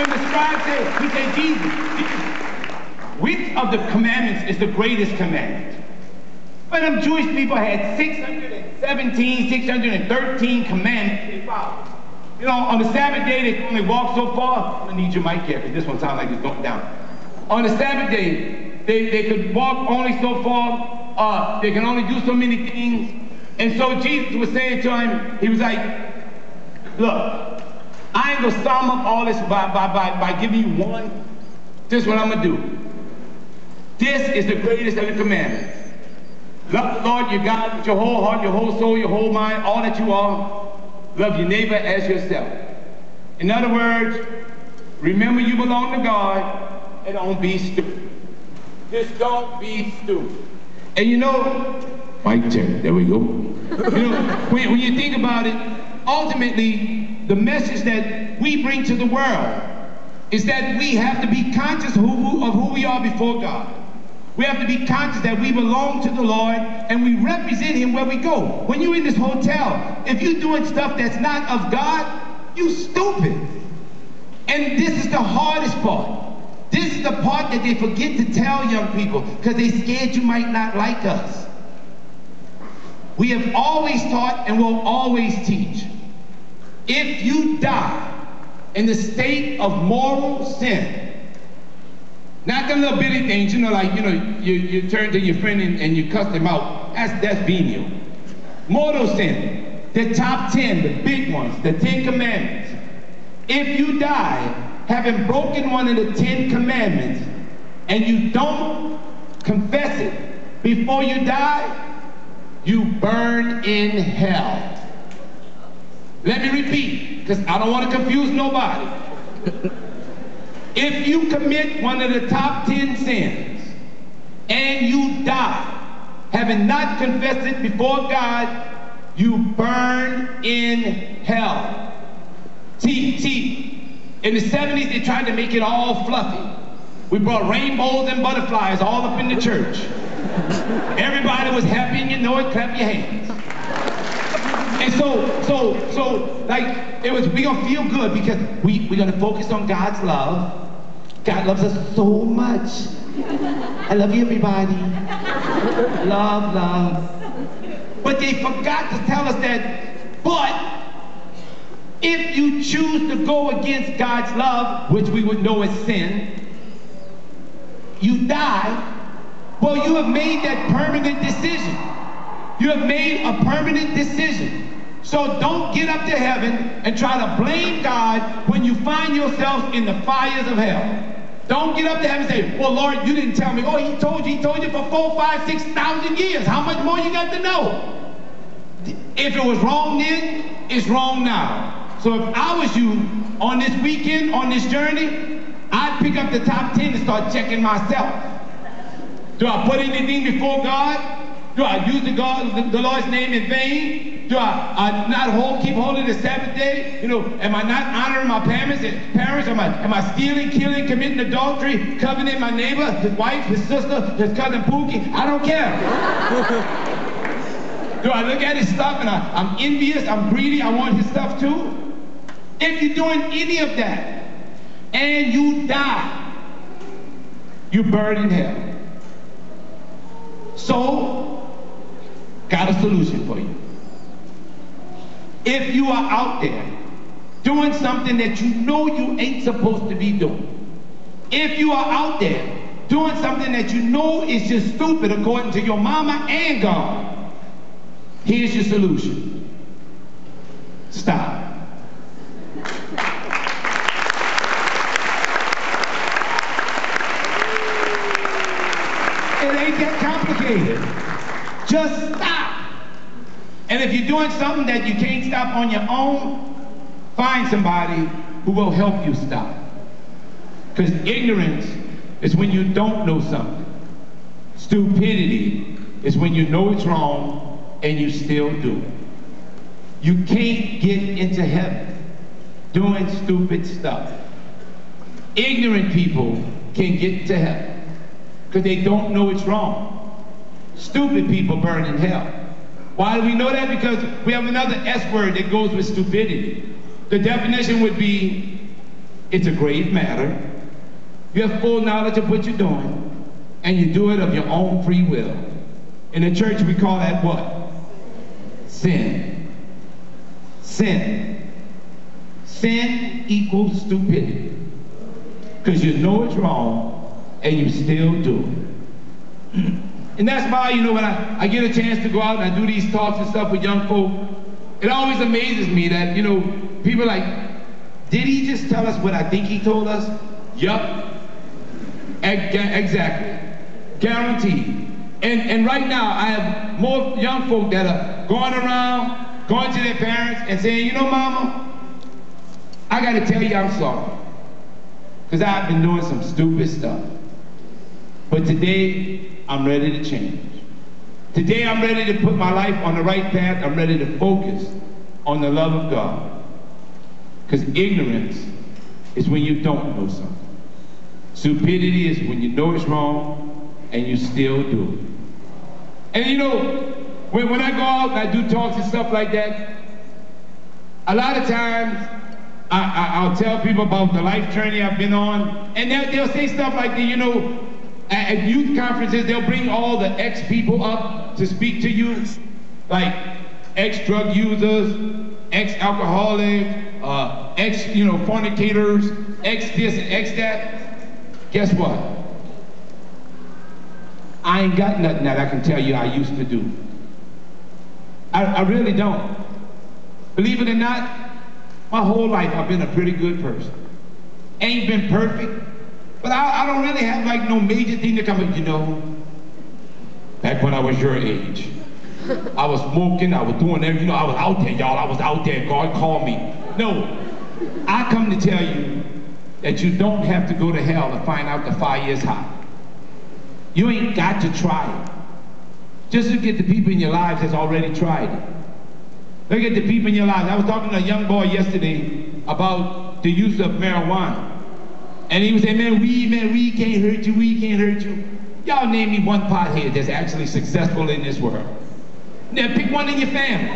when the scribe said, he said, Jesus, which of the commandments is the greatest commandment? But them Jewish people had 613 commandments they followed. You know, on the Sabbath day, they could only walk so far. I'm gonna need your mic here, because this one sounds like it's going down. On the Sabbath day, they could walk only so far. They can only do so many things. And so Jesus was saying to him, he was like, look, I ain't gonna sum up all this by giving you one. This is what I'm gonna do. This is the greatest of the commandments. Love the Lord your God with your whole heart, your whole soul, your whole mind, all that you are. Love your neighbor as yourself. In other words, remember you belong to God, and don't be stupid. Just don't be stupid. And you know, mic check, there we go. You know, when you think about it, ultimately, the message that we bring to the world is that we have to be conscious of who we are before God. We have to be conscious that we belong to the Lord and we represent him where we go. When you're in this hotel, if you're doing stuff that's not of God, you stupid. And this is the hardest part. This is the part that they forget to tell young people because they're scared you might not like us. We have always taught and will always teach. If you die in the state of moral sin, not the little bitty things, you know, like, you know, you turn to your friend and you cuss them out. That's venial. Mortal sin, the top 10, the big ones, the 10 commandments. If you die having broken one of the 10 commandments and you don't confess it before you die, you burn in hell. Let me repeat, because I don't want to confuse nobody. If you commit one of the top 10 sins and you die, having not confessed it before God, you burn in hell. See, in the 70s, they tried to make it all fluffy. We brought rainbows and butterflies all up in the church. Everybody was happy, and you know it, clap your hands. And so, like, we gonna feel good because we're gonna focus on God's love. God loves us so much. I love you, everybody. Love, love. But they forgot to tell us that, but if you choose to go against God's love, which we would know as sin, you die. Well, you have made that permanent decision. You have made a permanent decision. So don't get up to heaven and try to blame God when you find yourself in the fires of hell. Don't get up to heaven and say, well, Lord, you didn't tell me. Oh, he told you for 4, 5, 6,000 years. How much more you got to know? If it was wrong then, it's wrong now. So if I was you on this weekend, on this journey, I'd pick up the top 10 and start checking myself. Do I put anything before God? Do I use the Lord's name in vain? Do I not keep holding the Sabbath day? You know, am I not honoring my parents? Am I stealing, killing, committing adultery, coveting my neighbor, his wife, his sister, his cousin Pookie? I don't care. Do I look at his stuff and I'm envious, I'm greedy, I want his stuff too? If you're doing any of that and you die, you burn in hell. So, got a solution for you. If you are out there doing something that you know you ain't supposed to be doing, if you are out there doing something that you know is just stupid according to your mama and God, here's your solution. Stop. It ain't that complicated. Just stop. And if you're doing something that you can't stop on your own, find somebody who will help you stop. Because ignorance is when you don't know something. Stupidity is when you know it's wrong and you still do it. You can't get into heaven doing stupid stuff. Ignorant people can get to heaven because they don't know it's wrong. Stupid people burn in hell. Why do we know that? Because we have another S word that goes with stupidity. The definition would be It's a grave matter. You have full knowledge of what you're doing, and you do it of your own free will. In the church, we call that what? Sin. Sin. Sin equals stupidity. Because you know it's wrong, and you still do it. And that's why, you know, when I get a chance to go out and I do these talks and stuff with young folk, it always amazes me that, you know, people are like, did he just tell us what I think he told us? Yup. Exactly. Guaranteed. And right now, I have more young folk that are going around, going to their parents and saying, you know, mama, I got to tell you I'm sorry. Because I've been doing some stupid stuff. But today, I'm ready to change. Today, I'm ready to put my life on the right path. I'm ready to focus on the love of God. Because ignorance is when you don't know something. Stupidity is when you know it's wrong and you still do it. And you know, when I go out and I do talks and stuff like that, a lot of times I'll tell people about the life journey I've been on, and they'll say stuff like, you know, at youth conferences, they'll bring all the ex-people up to speak to you, like ex-drug users, ex-alcoholics, ex-fornicators, ex-this and ex-that. Guess what? I ain't got nothing that I can tell you I used to do. I really don't. Believe it or not, my whole life I've been a pretty good person. Ain't been perfect, but I don't really have like no major thing to come up, you know. Back when I was your age, I was smoking, I was doing everything, you know, I was out there, y'all, I was out there, God called me. No, I come to tell you that you don't have to go to hell to find out the fire is hot. You ain't got to try it. Just look at the people in your lives that's already tried it. Look at the people in your lives. I was talking to a young boy yesterday about the use of marijuana. And he was saying, man, weed can't hurt you, weed can't hurt you. Y'all name me one pothead that's actually successful in this world. Now pick one in your family.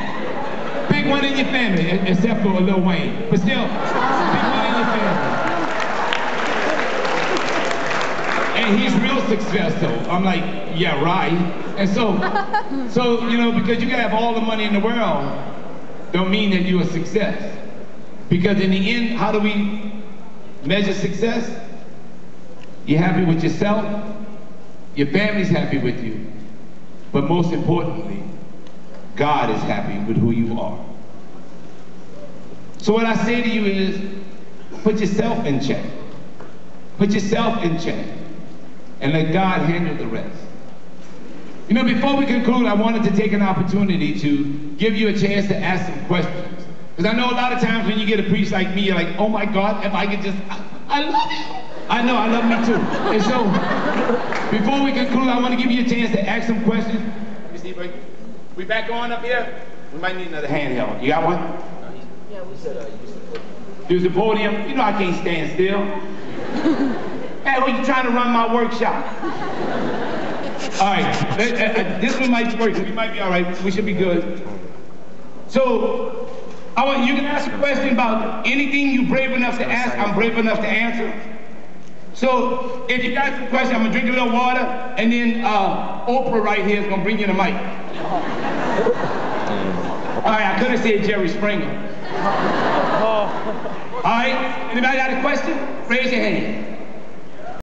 Pick one in your family, except for Lil Wayne. But still, pick one in your family. And he's real successful. I'm like, yeah, right. And so you know, because you can have all the money in the world, don't mean that you're a success. Because in the end, how do we measure success? You're happy with yourself, your family's happy with you, but most importantly, God is happy with who you are. So what I say to you is, put yourself in check. Put yourself in check. And let God handle the rest. You know, before we conclude, I wanted to take an opportunity to give you a chance to ask some questions. Because I know a lot of times when you get a priest like me, you're like, oh my God, if I could just, I love you. I know, I love me too. And so, before we conclude, I want to give you a chance to ask some questions. You see, we back on up here? We might need another handheld. You got one? Yeah, we said use the podium. Use the podium? You know I can't stand still. Hey, well, you trying to run my workshop. All right, this one might work. We might be all right. We should be good. So, you can ask a question about anything you're brave enough to ask. I'm brave enough to answer. So, if you got some questions, I'm gonna drink a little water, and then Oprah right here is gonna bring you the mic. All right, I could have said Jerry Springer. All right, anybody got a question? Raise your hand.